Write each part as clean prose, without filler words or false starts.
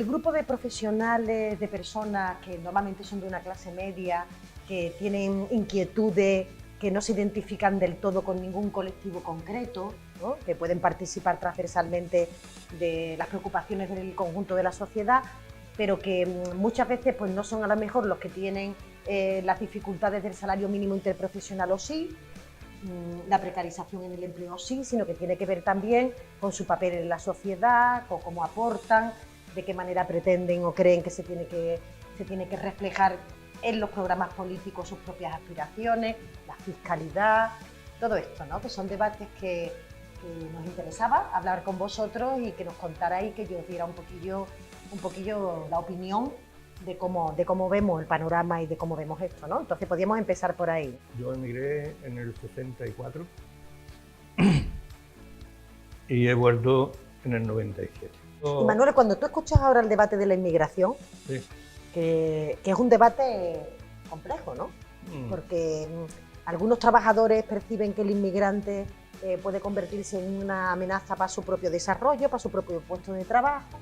grupo de profesionales, de personas que normalmente son de una clase media, que tienen inquietudes, que no se identifican del todo con ningún colectivo concreto, ¿no? Que pueden participar transversalmente de las preocupaciones del conjunto de la sociedad, pero que muchas veces pues, no son a lo mejor los que tienen las dificultades del salario mínimo interprofesional o sí, la precarización en el empleo sí, sino que tiene que ver también con su papel en la sociedad, con cómo aportan, de qué manera pretenden o creen que se tiene que reflejar en los programas políticos sus propias aspiraciones, la fiscalidad, todo esto, ¿no? Que son debates que nos interesaba hablar con vosotros y que nos contarais, que yo os diera un poquillo la opinión de cómo vemos el panorama y de cómo vemos esto, ¿no? Entonces podríamos empezar por ahí. Yo emigré en el 64 y he vuelto en el 97. Y Manuel, cuando tú escuchas ahora el debate de la inmigración, Sí. que es un debate complejo, ¿no? Porque algunos trabajadores perciben que el inmigrante puede convertirse en una amenaza para su propio desarrollo, para su propio puesto de trabajo.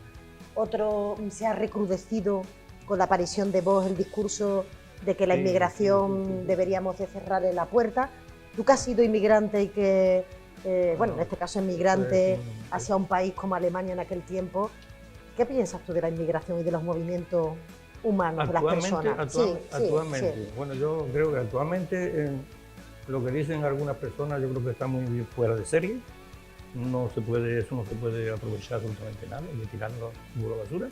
Otro se ha recrudecido con la aparición de Vox el discurso de que la inmigración deberíamos de cerrarle la puerta. Tú que has sido inmigrante y que, bueno, en este caso inmigrante hacia un país como Alemania en aquel tiempo, ¿qué piensas tú de la inmigración y de los movimientos humanos de las personas? Actualmente, bueno, yo creo que actualmente lo que dicen algunas personas yo creo que está muy fuera de serie. Eso no se puede aprovechar absolutamente nada, ni tirarlo a la basura,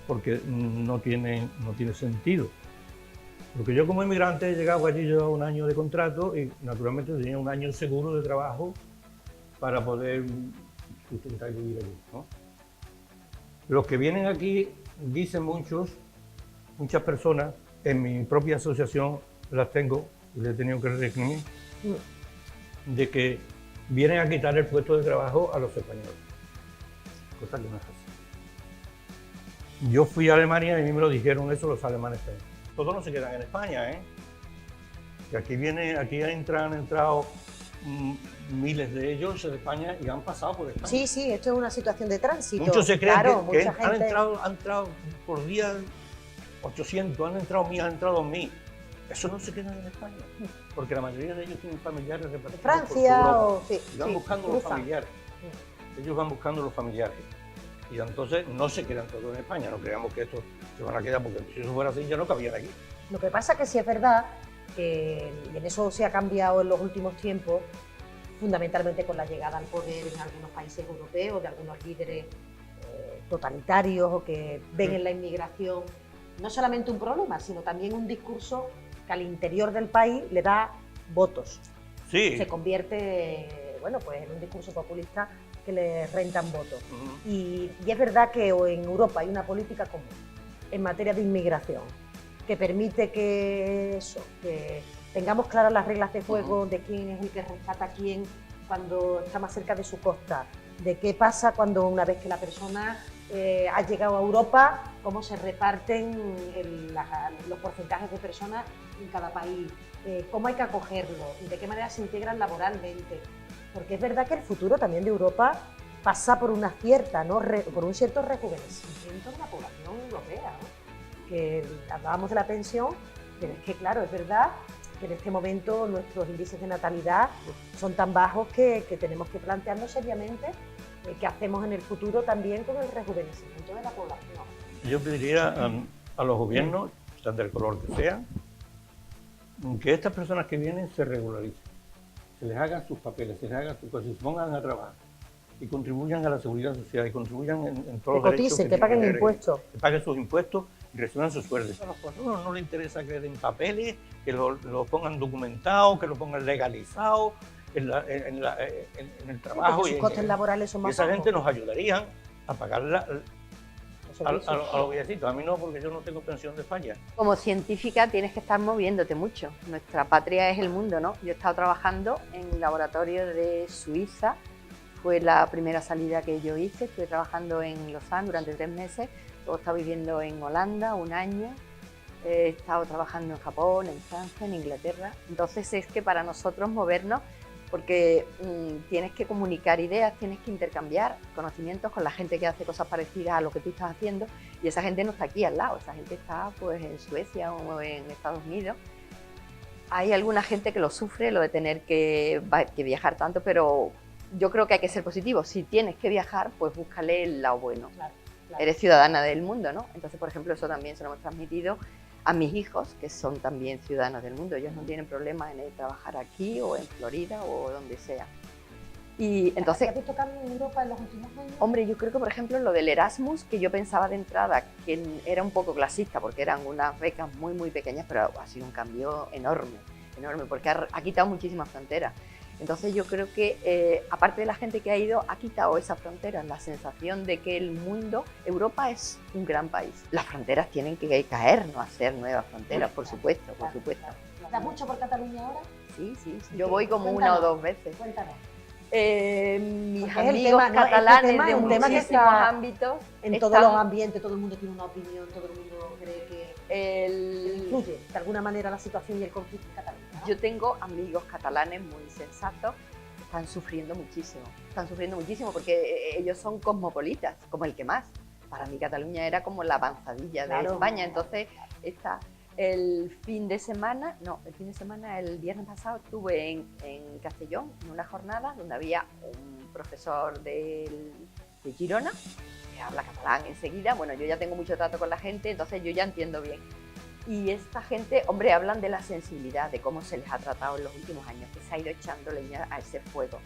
porque no tiene sentido. Porque yo como inmigrante he llegado allí, llevaba un año de contrato y naturalmente tenía un año seguro de trabajo para poder sustentar y vivir allí, ¿no? Los que vienen aquí, dicen muchas personas, en mi propia asociación las tengo y les he tenido que reclamar, de que vienen a quitar el puesto de trabajo a los españoles, cosa que no es así. Yo fui a Alemania y a mí me lo dijeron eso los alemanes también. Todos no se quedan en España, ¿eh? Que aquí han entrado miles de ellos de España y han pasado por España. Sí, esto es una situación de tránsito. Muchos se creen que mucha gente... han entrado por día 800, han entrado 1000. Eso no se queda en España, porque la mayoría de ellos tienen familiares repartidos Francia por o... sí, y van buscando los familiares. Ellos van buscando los familiares. Y entonces no se quedan todos en España, no creamos que estos se van a quedar, porque si eso fuera así ya no cabían aquí. Lo que pasa es que sí es verdad que, y en eso se ha cambiado en los últimos tiempos, fundamentalmente con la llegada al poder en algunos países europeos, de algunos líderes totalitarios o que ven en la inmigración no solamente un problema, sino también un discurso que al interior del país le da votos. Sí. Se convierte, bueno, pues en un discurso populista que le rentan votos. Y es verdad que en Europa hay una política común en materia de inmigración que permite que tengamos claras las reglas de juego de quién es el que rescata a quién cuando está más cerca de su costa, de qué pasa cuando una vez que la persona ha llegado a Europa, cómo se reparten los porcentajes de personas en cada país, cómo hay que acogerlo y de qué manera se integran laboralmente. Porque es verdad que el futuro también de Europa pasa por una cierta, ¿no? Por un cierto rejuvenecimiento de la población europea, ¿no? Que hablábamos de la pensión, pero es que claro, es verdad que en este momento nuestros índices de natalidad son tan bajos que tenemos que plantearnos seriamente qué hacemos en el futuro también con el rejuvenecimiento de la población. Yo pediría a los gobiernos, sean del color que sean, que estas personas que vienen se regularicen, se les hagan sus papeles, se les hagan sus cosas, se pongan a trabajar y contribuyan a la seguridad social y contribuyan en todos los derechos. Que paguen impuestos. Que paguen sus impuestos y reciban sus sueldos. A los patronos no les interesa que den papeles, que lo pongan documentado, que lo pongan legalizado en el trabajo. Sus costes laborales son más bajos. Esa gente bajos. nos ayudarían a pagar a los viejecitos. A mí no, porque yo no tengo pensión de España. Como científica tienes que estar moviéndote mucho. Nuestra patria es el mundo, ¿no? Yo he estado trabajando en un laboratorio de Suiza. Fue la primera salida que yo hice. Estuve trabajando en Lausanne durante 3 meses. Luego he estado viviendo en Holanda 1 año. He estado trabajando en Japón, en Francia, en Inglaterra. Entonces es que para nosotros movernos porque tienes que comunicar ideas, tienes que intercambiar conocimientos con la gente que hace cosas parecidas a lo que tú estás haciendo, y esa gente no está aquí al lado, esa gente está pues en Suecia o en Estados Unidos. Hay alguna gente que lo sufre, lo de tener que viajar tanto, pero yo creo que hay que ser positivo. Si tienes que viajar, pues búscale el lado bueno. Claro, claro. Eres ciudadana del mundo, ¿no? Entonces, por ejemplo, eso también se lo hemos transmitido a mis hijos, que son también ciudadanos del mundo. Ellos no tienen problema en trabajar aquí o en Florida o donde sea. Y entonces, ¿Has visto cambios en Europa en los últimos años? hombre, yo creo que, por ejemplo, lo del Erasmus, que yo pensaba de entrada que era un poco clasista, porque eran unas becas muy, muy pequeñas, pero ha sido un cambio enorme, enorme, porque ha quitado muchísimas fronteras. Entonces yo creo que, aparte de la gente que ha ido, ha quitado esas fronteras, la sensación de que el mundo, Europa es un gran país. Las fronteras tienen que caer, no hacer nuevas fronteras, por supuesto, por supuesto. ¿Das mucho por Cataluña ahora? Sí, sí, sí. Yo voy como una o dos veces. Cuéntanos. Mis Porque es el amigos tema, ¿no? catalanes Este tema de es un tema que muchísimos está ámbitos En todos los ambientes, todo el mundo tiene una opinión, todo el mundo cree que influye de alguna manera la situación y el conflicto en Cataluña, ¿no? Yo tengo amigos catalanes muy sensatos que están sufriendo muchísimo porque ellos son cosmopolitas, como el que más. Para mí Cataluña era como la avanzadilla de España, entonces el fin de semana, el viernes pasado estuve en Castellón en una jornada donde había un profesor de Girona que habla catalán enseguida. Bueno, yo ya tengo mucho trato con la gente, entonces yo ya entiendo bien. Y esta gente, hombre, hablan de la sensibilidad, de cómo se les ha tratado en los últimos años, que se ha ido echando leña a ese fuego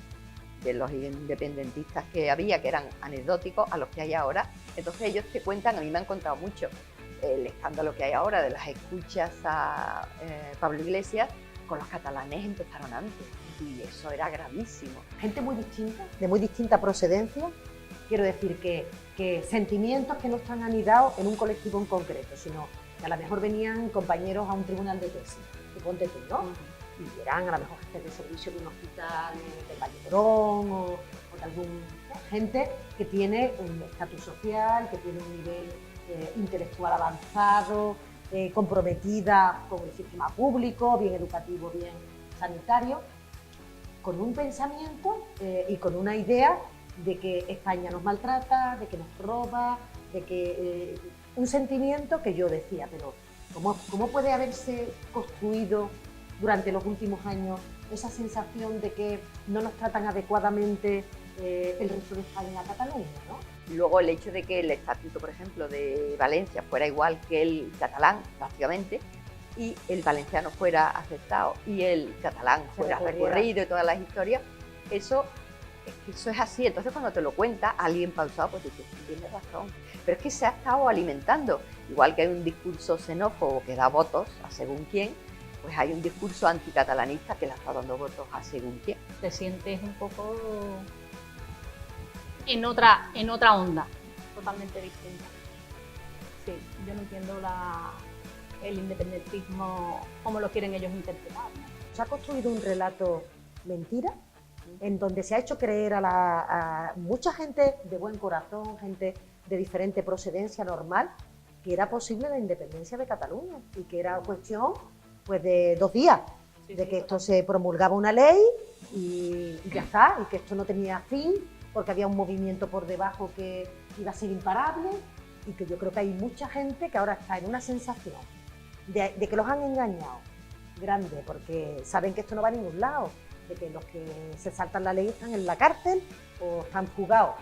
de los independentistas que había, que eran anecdóticos, a los que hay ahora. Entonces ellos te cuentan, a mí me han contado mucho, el escándalo que hay ahora de las escuchas a Pablo Iglesias. Con los catalanes empezaron antes y eso era gravísimo. Gente muy distinta, de muy distinta procedencia. Quiero decir que sentimientos que no están anidados en un colectivo en concreto, sino que a lo mejor venían compañeros a un tribunal de tesis, suponte tú, ¿no? Y eran a lo mejor gente de servicio de un hospital de Valledorón o de algún gente que tiene un estatus social, que tiene un nivel intelectual avanzado, comprometida con el sistema público, bien educativo, bien sanitario, con un pensamiento y con una idea de que España nos maltrata, de que nos roba, de que un sentimiento que yo decía, pero ¿cómo puede haberse construido durante los últimos años esa sensación de que no nos tratan adecuadamente el resto de España a Cataluña, ¿no? Y luego el hecho de que el estatuto, por ejemplo, de Valencia fuera igual que el catalán, básicamente, y el valenciano fuera aceptado y el catalán fuera recurrido y todas las historias, eso es así. Entonces cuando te lo cuenta alguien pausado, pues dices, tienes razón. Pero es que se ha estado alimentando. Igual que hay un discurso xenófobo que da votos a según quién, pues hay un discurso anticatalanista que le está dando votos a según quién. Te sientes un poco en otra onda, totalmente distinta. Sí, yo no entiendo el independentismo como lo quieren ellos interpretar, ¿no? Se ha construido un relato mentira en donde se ha hecho creer a mucha gente de buen corazón, gente de diferente procedencia normal, que era posible la independencia de Cataluña y que era cuestión pues, de 2 días, de que esto se promulgaba una ley y ya está, y que esto no tenía fin porque había un movimiento por debajo que iba a ser imparable, y que yo creo que hay mucha gente que ahora está en una sensación de que los han engañado grande, porque saben que esto no va a ningún lado, de que los que se saltan la ley están en la cárcel o están fugados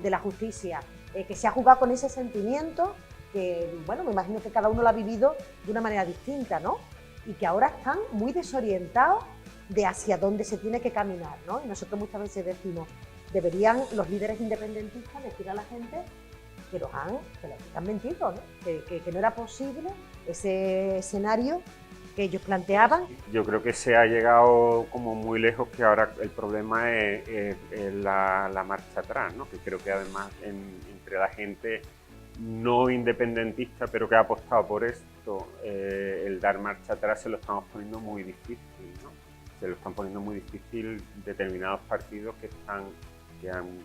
de la justicia, que se ha jugado con ese sentimiento que, bueno, me imagino que cada uno lo ha vivido de una manera distinta, ¿no? Y que ahora están muy desorientados de hacia dónde se tiene que caminar, ¿no? Y nosotros muchas veces decimos, deberían los líderes independentistas decir a la gente que les han mentido, ¿no? Que no era posible ese escenario que ellos planteaban. Yo creo que se ha llegado como muy lejos, que ahora el problema es la marcha atrás, ¿no? Que creo que además entre la gente no independentista, pero que ha apostado por esto, el dar marcha atrás se lo estamos poniendo muy difícil, ¿no? Se lo están poniendo muy difícil determinados partidos que han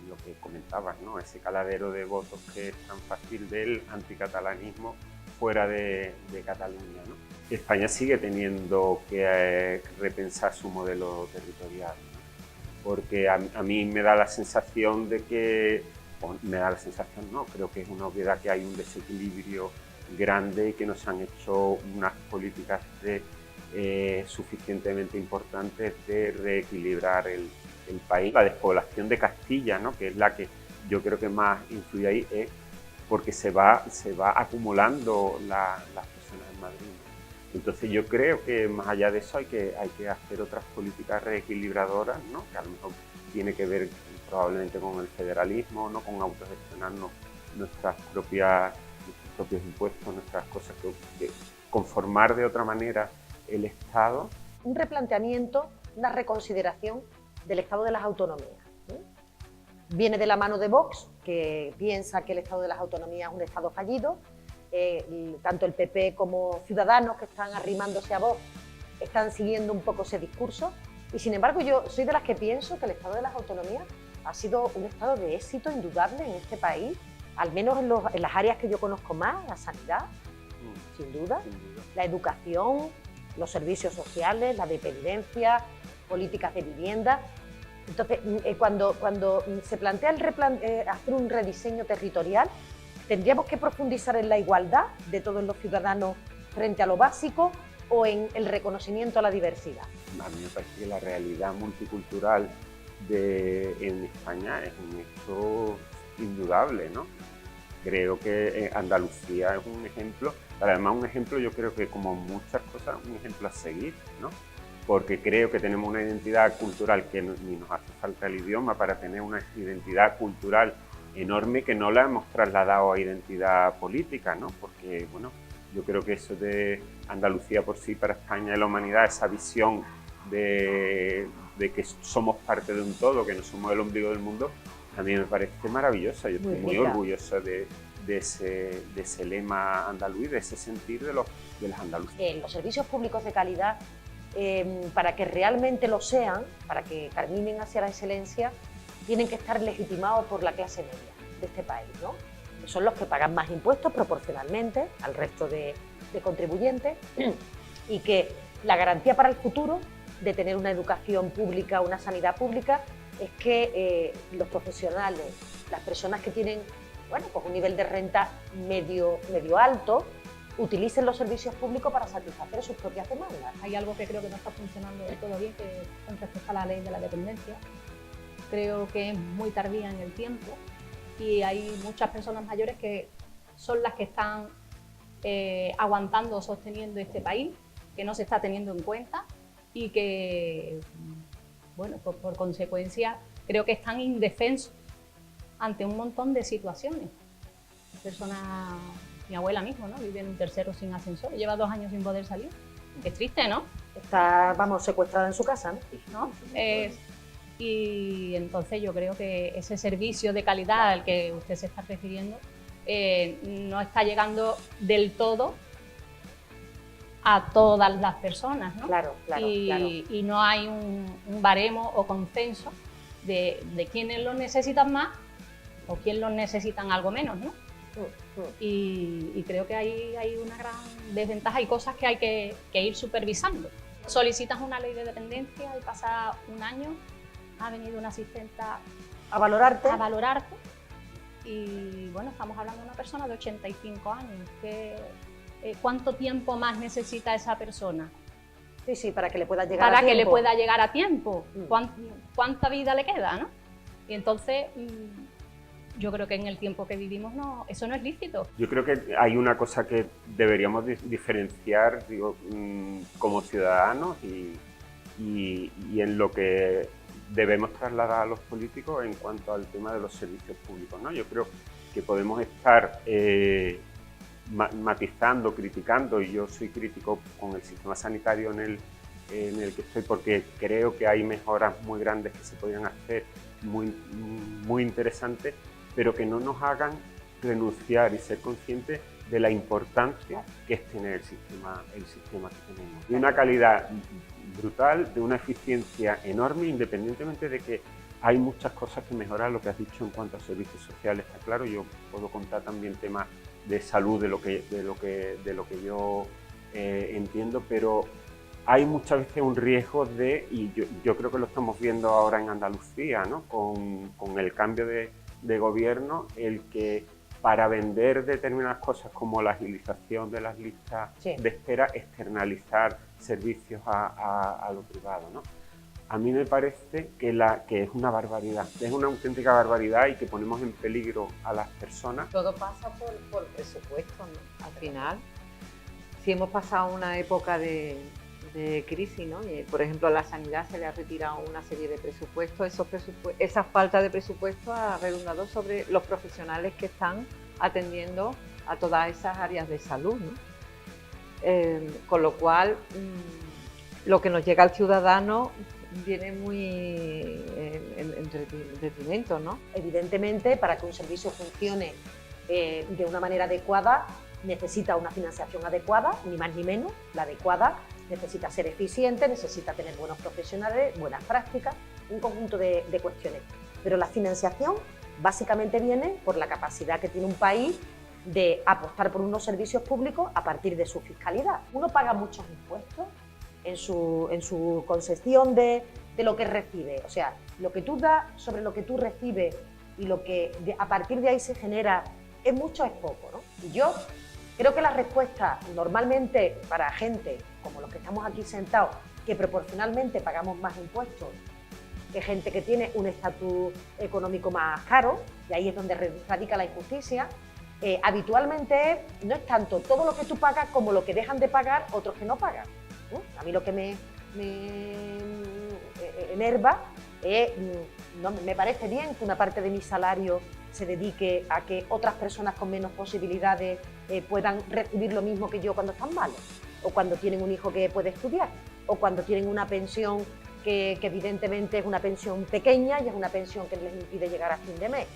lo que comentabas, ¿no? Ese caladero de votos que es tan fácil del anticatalanismo fuera de Cataluña, ¿no? España sigue teniendo que repensar su modelo territorial, ¿no? porque a mí me da la sensación de que, creo que es una obviedad que hay un desequilibrio grande y que no se han hecho unas políticas suficientemente importantes de reequilibrar el país. La despoblación de Castilla, ¿no?, que es la que yo creo que más influye ahí, es porque se va acumulando las personas en Madrid. Entonces yo creo que más allá de eso hay que hacer otras políticas reequilibradoras, ¿no?, que a lo mejor tiene que ver probablemente con el federalismo, ¿no?, con autogestionarnos nuestros propios impuestos, nuestras cosas, que conformar de otra manera el Estado. Un replanteamiento, una reconsideración del Estado de las autonomías. Viene de la mano de Vox, que piensa que el Estado de las autonomías es un Estado fallido. Tanto el PP como Ciudadanos, que están arrimándose a Vox, están siguiendo un poco ese discurso. Y sin embargo, yo soy de las que pienso que el Estado de las autonomías ha sido un estado de éxito indudable en este país, al menos en las áreas que yo conozco más: la sanidad, sin duda, la educación, los servicios sociales, la dependencia, políticas de vivienda. Entonces, cuando se plantea hacer un rediseño territorial, ¿tendríamos que profundizar en la igualdad de todos los ciudadanos frente a lo básico o en el reconocimiento a la diversidad? A mí me parece que la realidad multicultural en España es un hecho indudable, ¿no? Creo que Andalucía es un ejemplo, pero además un ejemplo, yo creo que como muchas cosas, un ejemplo a seguir, ¿no? Porque creo que tenemos una identidad cultural que ni nos hace falta el idioma para tener una identidad cultural enorme, que no la hemos trasladado a identidad política, ¿no? Porque, bueno, yo creo que eso de Andalucía por sí para España y la humanidad, esa visión de que somos parte de un todo, que no somos el ombligo del mundo, a mí me parece maravillosa. Yo estoy muy orgullosa de ese lema andaluz, de ese sentir de los andaluces. Los servicios públicos de calidad, para que realmente lo sean, para que caminen hacia la excelencia, tienen que estar legitimados por la clase media de este país, ¿no? Que son los que pagan más impuestos proporcionalmente al resto de contribuyentes, y que la garantía para el futuro de tener una educación pública, una sanidad pública, es que los profesionales, las personas que tienen, bueno, pues un nivel de renta medio alto, utilicen los servicios públicos para satisfacer sus propias demandas. Hay algo que creo que no está funcionando del todo bien, que con respecto a la ley de la dependencia. Creo que es muy tardía en el tiempo y hay muchas personas mayores que son las que están aguantando o sosteniendo este país, que no se está teniendo en cuenta y que, bueno, pues por consecuencia, creo que están indefensos ante un montón de situaciones. Personas, mi abuela misma, ¿no?, vive en un tercero sin ascensor, lleva 2 años sin poder salir. Qué triste, ¿no? Está, vamos, secuestrada en su casa, ¿no? Y entonces yo creo que ese servicio de calidad al que usted se está refiriendo no está llegando del todo a todas las personas, ¿no? Claro. Y no hay un baremo o consenso de quiénes lo necesitan más o quién lo necesitan algo menos, ¿no? Y creo que hay una gran desventaja y cosas que hay que ir supervisando. Solicitas una ley de dependencia y pasa un año, ha venido una asistenta a valorarte y bueno, estamos hablando de una persona de 85 años. ¿Cuánto tiempo más necesita esa persona? Sí, para que le pueda llegar a tiempo. Para que le pueda llegar a tiempo. ¿Cuánta vida le queda, no? Y entonces yo creo que en el tiempo que vivimos eso no es lícito. Yo creo que hay una cosa que deberíamos diferenciar, digo, como ciudadanos y en lo que debemos trasladar a los políticos en cuanto al tema de los servicios públicos, ¿no? Yo creo que podemos estar matizando, criticando, y yo soy crítico con el sistema sanitario en el que estoy, porque creo que hay mejoras muy grandes que se podrían hacer, muy interesantes, pero que no nos hagan renunciar y ser conscientes de la importancia que es tener el sistema que tenemos. De una calidad brutal, de una eficiencia enorme, independientemente de que hay muchas cosas que mejorar, lo que has dicho en cuanto a servicios sociales, está claro. Yo puedo contar también temas de salud, de lo que yo entiendo, pero hay muchas veces un riesgo de, y yo creo que lo estamos viendo ahora en Andalucía, ¿no? Con el cambio de gobierno, el que para vender determinadas cosas como la agilización de las listas de espera, externalizar servicios a lo privado, ¿no? A mí me parece que es una barbaridad, es una auténtica barbaridad y que ponemos en peligro a las personas. Todo pasa por presupuesto, ¿no? Al final, si hemos pasado una época de crisis, ¿no? Y, por ejemplo, a la sanidad se le ha retirado una serie de presupuestos, esa falta de presupuesto ha redundado sobre los profesionales que están atendiendo a todas esas áreas de salud, ¿no? Con lo cual, lo que nos llega al ciudadano viene muy en detrimento, ¿no? Evidentemente, para que un servicio funcione de una manera adecuada, necesita una financiación adecuada, ni más ni menos, la adecuada. Necesita ser eficiente, necesita tener buenos profesionales, buenas prácticas, un conjunto de cuestiones. Pero la financiación básicamente viene por la capacidad que tiene un país de apostar por unos servicios públicos a partir de su fiscalidad. Uno paga muchos impuestos en su concepción de lo que recibe. O sea, lo que tú das sobre lo que tú recibes y lo que a partir de ahí se genera, es mucho, es poco, ¿no? Y yo creo que la respuesta normalmente para gente como los que estamos aquí sentados, que proporcionalmente pagamos más impuestos que gente que tiene un estatus económico más caro, y ahí es donde radica la injusticia, habitualmente no es tanto todo lo que tú pagas como lo que dejan de pagar otros que no pagan. A mí lo que me enerva es, no, me parece bien que una parte de mi salario se dedique a que otras personas con menos posibilidades puedan recibir lo mismo que yo cuando están malos, o cuando tienen un hijo que puede estudiar, o cuando tienen una pensión que evidentemente es una pensión pequeña y es una pensión que les impide llegar a fin de mes.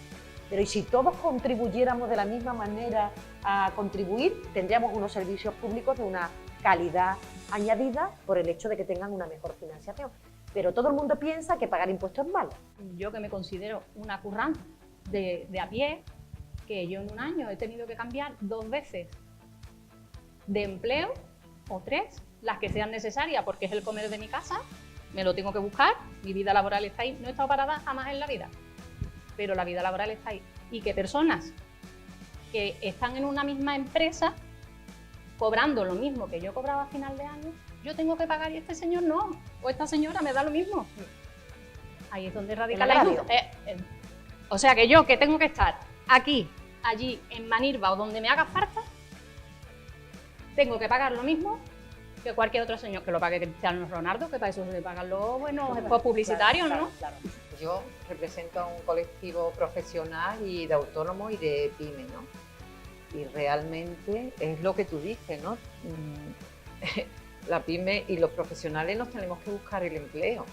Pero ¿y si todos contribuyéramos de la misma manera a contribuir? Tendríamos unos servicios públicos de una calidad añadida por el hecho de que tengan una mejor financiación. Pero todo el mundo piensa que pagar impuestos es malo. Yo, que me considero una currante de a pie, que yo en un año he tenido que cambiar 2 veces de empleo, o 3, las que sean necesarias, porque es el comer de mi casa, me lo tengo que buscar, mi vida laboral está ahí, no he estado parada jamás en la vida, pero la vida laboral está ahí. Y que personas que están en una misma empresa, cobrando lo mismo que yo cobraba a final de año, yo tengo que pagar y este señor no, o esta señora me da lo mismo. Ahí es donde radica la injusticia. O sea que yo, que tengo que estar aquí, allí, en Manilva o donde me haga falta, tengo que pagar lo mismo que cualquier otro señor, que lo pague Cristiano Ronaldo, que para eso se le pagan los buenos spots publicitarios, claro, ¿no? Claro. Yo represento a un colectivo profesional y de autónomos y de pyme, ¿no? Y realmente es lo que tú dices, ¿no? La pyme y los profesionales nos tenemos que buscar el empleo,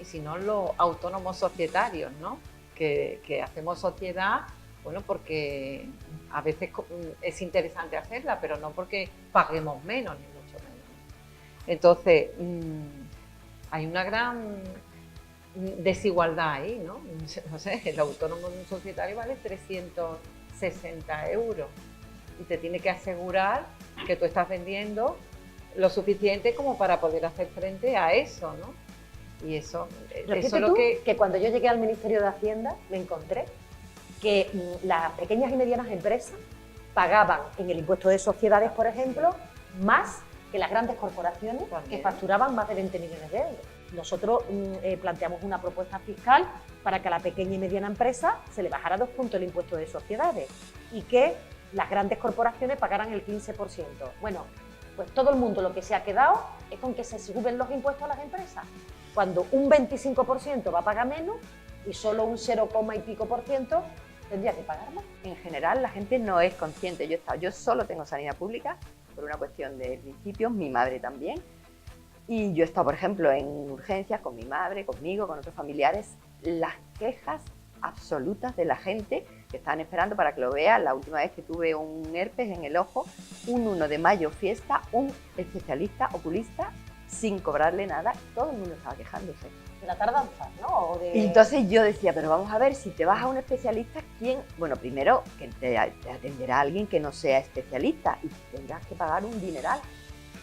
y si no los autónomos societarios, ¿no? Que hacemos sociedad, bueno, porque a veces es interesante hacerla, pero no porque paguemos menos, ni mucho menos. Entonces, hay una gran desigualdad ahí, ¿no? No sé, el autónomo de un societario vale 360 euros y te tiene que asegurar que tú estás vendiendo lo suficiente como para poder hacer frente a eso, ¿no? Y eso es lo que cuando yo llegué al Ministerio de Hacienda me encontré que las pequeñas y medianas empresas pagaban en el impuesto de sociedades, por ejemplo, más que las grandes corporaciones que facturaban más de 20 millones de euros. Nosotros planteamos una propuesta fiscal para que a la pequeña y mediana empresa se le bajara 2 puntos el impuesto de sociedades y que las grandes corporaciones pagaran el 15%. Bueno, pues todo el mundo lo que se ha quedado es con que se suben los impuestos a las empresas, cuando un 25% va a pagar menos y solo un 0, y pico por ciento tendría que pagar más. En general, la gente no es consciente. Yo solo tengo sanidad pública por una cuestión de principios, mi madre también. Y yo he estado, por ejemplo, en urgencias con mi madre, conmigo, con otros familiares. Las quejas absolutas de la gente que estaban esperando, para que lo vean, la última vez que tuve un herpes en el ojo, un 1 de mayo fiesta, un especialista oculista sin cobrarle nada, todo el mundo estaba quejándose. De la tardanza, ¿no? Y entonces yo decía, pero vamos a ver, si te vas a un especialista, ¿quién? Bueno, primero que te atenderá alguien que no sea especialista y tendrás que pagar un dineral.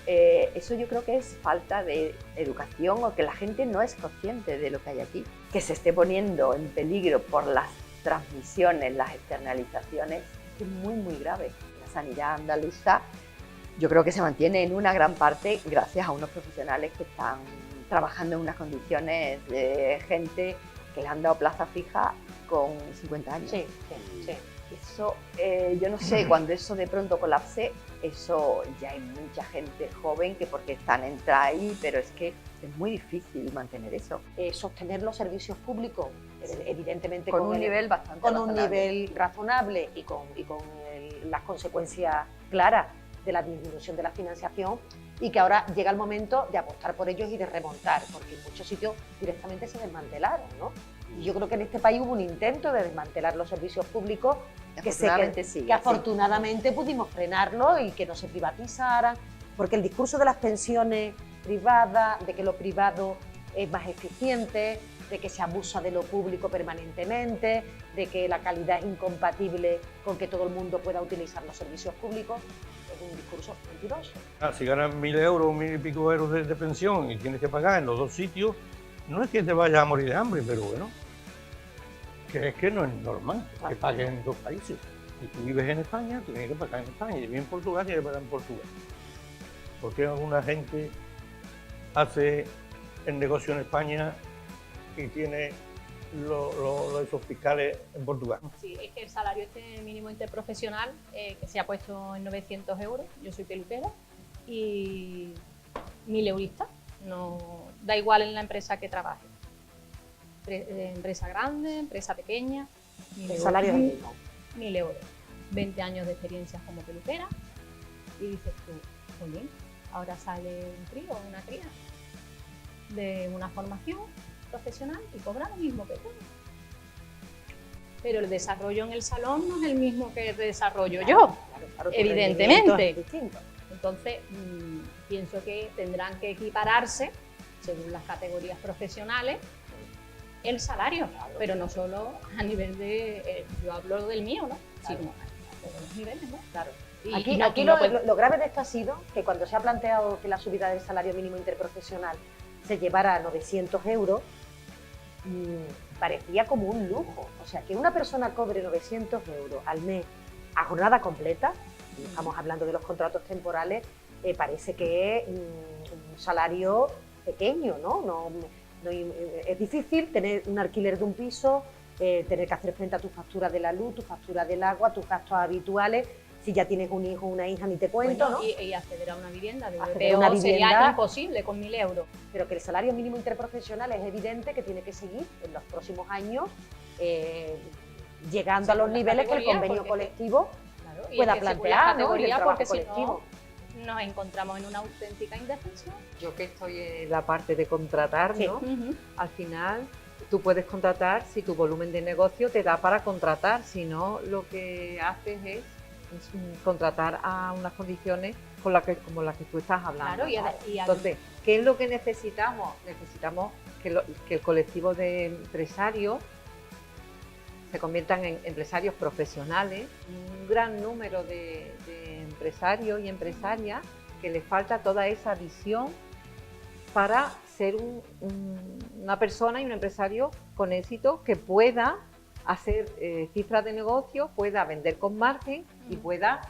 Eso yo creo que es falta de educación o que la gente no es consciente de lo que hay aquí. Que se esté poniendo en peligro por las transmisiones, las externalizaciones, es muy, muy grave. La sanidad andaluza yo creo que se mantiene en una gran parte gracias a unos profesionales que están trabajando en unas condiciones de gente que le han dado plaza fija con 50 años. Sí. Eso, yo no sé, cuando eso de pronto colapse, eso ya hay mucha gente joven que porque están entrada ahí, pero es que es muy difícil mantener eso. Sostener los servicios públicos, evidentemente Con un nivel bastante con un razonable. nivel razonable y con las consecuencias claras de la disminución de la financiación, y que ahora llega el momento de apostar por ellos y de remontar, porque en muchos sitios directamente se desmantelaron, ¿no? Y yo creo que en este país hubo un intento de desmantelar los servicios públicos que afortunadamente pudimos frenarlo y que no se privatizaran, porque el discurso de las pensiones privadas, de que lo privado es más eficiente, de que se abusa de lo público permanentemente, de que la calidad es incompatible con que todo el mundo pueda utilizar los servicios públicos, es un discurso mentiroso. Si ganas 1.000 euros, 1.000 y pico euros de pensión y tienes que pagar en los dos sitios, no es que te vayas a morir de hambre, pero bueno, que es que no es normal que pagues en dos países. Si tú vives en España, tú tienes que pagar en España. Si vives en Portugal, tienes que pagar en Portugal. Porque alguna gente hace el negocio en España y tiene esos fiscales en Portugal. Sí, es que el salario este mínimo interprofesional que se ha puesto en 900 euros, yo soy peluquera y 1.000 euristas, no da igual en la empresa que trabaje. Empresa grande, empresa pequeña, El salario es el mismo. 1.000 euros, 20 años de experiencia como peluquera y dices tú, muy bien, ahora sale un crío o una cría de una formación profesional y cobra lo mismo que tú. Pero el desarrollo en el salón no es el mismo que el desarrollo yo, Claro, evidentemente. es distinto. Entonces, pienso que tendrán que equipararse, según las categorías profesionales, el salario, pero no solo a nivel de, yo hablo del mío, ¿no? Sino a todos los niveles, ¿no? Claro. Y Aquí no lo grave de esto ha sido que cuando se ha planteado que la subida del salario mínimo interprofesional se llevara a 900 euros, parecía como un lujo. O sea, que una persona cobre 900 euros al mes a jornada completa, y estamos hablando de los contratos temporales, parece que es un salario pequeño, ¿no? Es difícil tener un alquiler de un piso, tener que hacer frente a tus facturas de la luz, tus facturas del agua, tus gastos habituales. Si ya tienes un hijo o una hija, ni te cuento, bueno, ¿no? Y acceder a una vivienda de Acceder a una VPO sería vivienda imposible con 1.000 euros. Pero que el salario mínimo interprofesional es evidente que tiene que seguir en los próximos años llegando a los niveles que el convenio colectivo Claro, y pueda es que según plantear, la ¿no? Y el categoría, trabajo porque si colectivo. no, nos encontramos en una auténtica indefensión. Yo que estoy en la parte de contratar, Sí. ¿no? Al final tú puedes contratar si tu volumen de negocio te da para contratar, si no lo que haces es contratar a unas condiciones como las que tú estás hablando. Claro, Entonces, ¿qué es lo que necesitamos? Necesitamos que el colectivo de empresarios se conviertan en empresarios profesionales, un gran número de empresarios y empresarias que les falta toda esa visión para ser una persona y un empresario con éxito que pueda hacer cifras de negocio, pueda vender con margen y pueda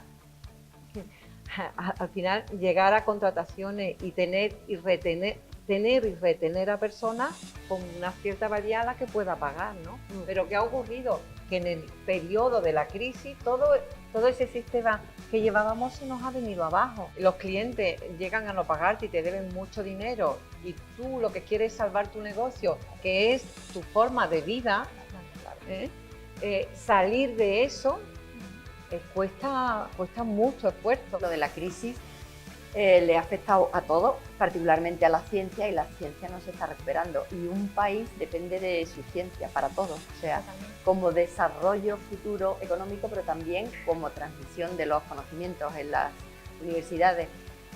al final llegar a contrataciones y tener y retener a personas con una cierta variedad a la que pueda pagar, ¿no? Pero ¿qué ha ocurrido? Que en el periodo de la crisis todo ese sistema que llevábamos se nos ha venido abajo. Los clientes llegan a no pagarte y te deben mucho dinero y tú lo que quieres es salvar tu negocio, que es tu forma de vida, salir de eso cuesta mucho esfuerzo. Lo de la crisis le ha afectado a todos, particularmente a la ciencia, y la ciencia no se está recuperando. Y un país depende de su ciencia para todo, o sea, como desarrollo futuro económico, pero también como transmisión de los conocimientos en las universidades.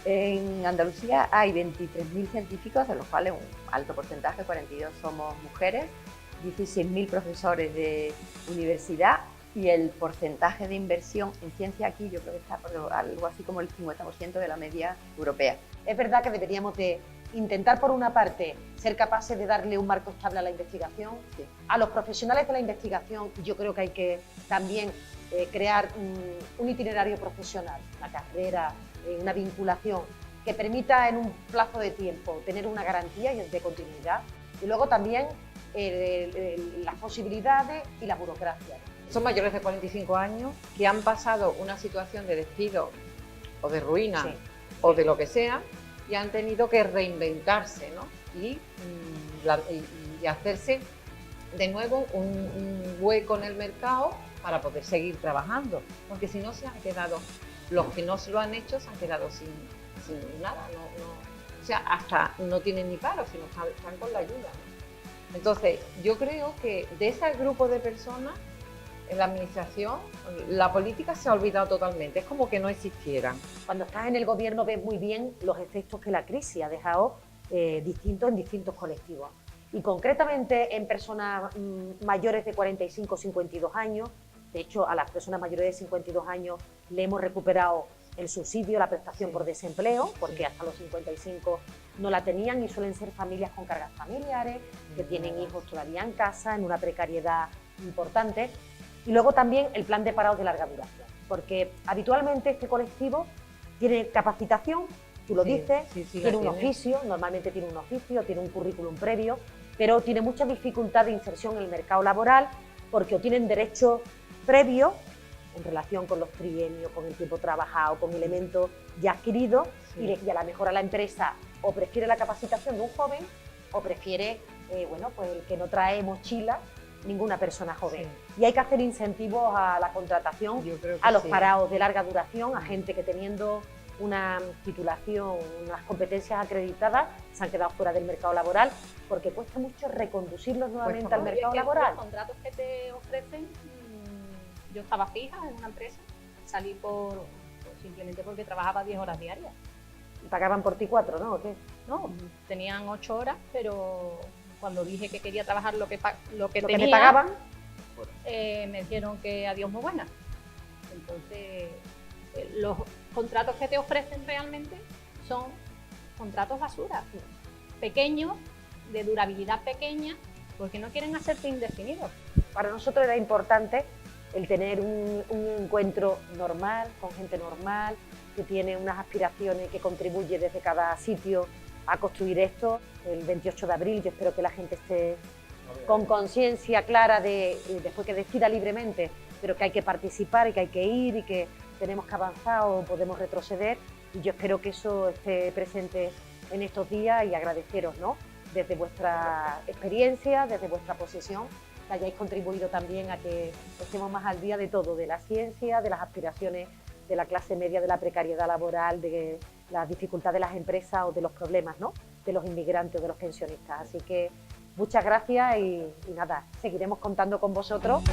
En Andalucía hay 23.000 científicos, de los cuales un alto porcentaje, 42, somos mujeres, 16.000 profesores de universidad, y el porcentaje de inversión en ciencia aquí yo creo que está por algo así como el 50% de la media europea. Es verdad que deberíamos de intentar, por una parte, ser capaces de darle un marco estable a la investigación. Sí. A los profesionales de la investigación yo creo que hay que también crear un itinerario profesional, una carrera, una vinculación que permita en un plazo de tiempo tener una garantía de continuidad, y luego también las posibilidades y la burocracia. Son mayores de 45 años que han pasado una situación de despido o de ruina, Sí, o de lo que sea, y han tenido que reinventarse, ¿no? y hacerse de nuevo un hueco en el mercado para poder seguir trabajando, porque si no se han quedado, los que no se lo han hecho se han quedado sin nada, o sea, hasta no tienen ni paro, sino están con la ayuda, ¿no? Entonces, yo creo que de ese grupo de personas, en la administración, la política se ha olvidado totalmente, es como que no existieran. Cuando estás en el gobierno ves muy bien los efectos que la crisis ha dejado distintos en distintos colectivos. Y concretamente en personas mayores de 45 o 52 años, de hecho a las personas mayores de 52 años le hemos recuperado el subsidio, la prestación por desempleo, porque hasta los 55 no la tenían, y suelen ser familias con cargas familiares, que tienen hijos todavía en casa, en una precariedad importante. Y luego también el plan de parados de larga duración, porque habitualmente este colectivo tiene capacitación, tú lo dices, tiene un oficio, normalmente tiene un oficio, tiene un currículum previo, pero tiene mucha dificultad de inserción en el mercado laboral porque o tienen derechos previos en relación con los trienios, con el tiempo trabajado, con elementos ya adquiridos, y a lo mejor a la empresa o prefiere la capacitación de un joven o prefiere pues el que no trae mochila ninguna persona joven. Y hay que hacer incentivos a la contratación, a los parados de larga duración, a gente que teniendo una titulación, unas competencias acreditadas, se han quedado fuera del mercado laboral, porque cuesta mucho reconducirlos nuevamente al mercado laboral. Los contratos que te ofrecen, yo estaba fija en una empresa, salí simplemente porque trabajaba 10 horas diarias. Y pagaban por ti 4, ¿no? ¿O qué? No, tenían 8 horas, pero cuando dije que quería trabajar lo que me pagaban, me dijeron que adiós muy buena. Entonces, los contratos que te ofrecen realmente son contratos basura, pequeños, de durabilidad pequeña, porque no quieren hacerte indefinido. Para nosotros era importante el tener un encuentro normal, con gente normal, que tiene unas aspiraciones, que contribuye desde cada sitio a construir esto. El 28 de abril yo espero que la gente esté con conciencia clara después que decida libremente, pero que hay que participar y que hay que ir y que tenemos que avanzar o podemos retroceder, y yo espero que eso esté presente en estos días, y agradeceros, ¿no?, desde vuestra experiencia, desde vuestra posición, que hayáis contribuido también a que estemos más al día de todo, de la ciencia, de las aspiraciones de la clase media, de la precariedad laboral, de las dificultades de las empresas o de los problemas, ¿no?, de los inmigrantes o de los pensionistas. Así que muchas gracias y nada, seguiremos contando con vosotros.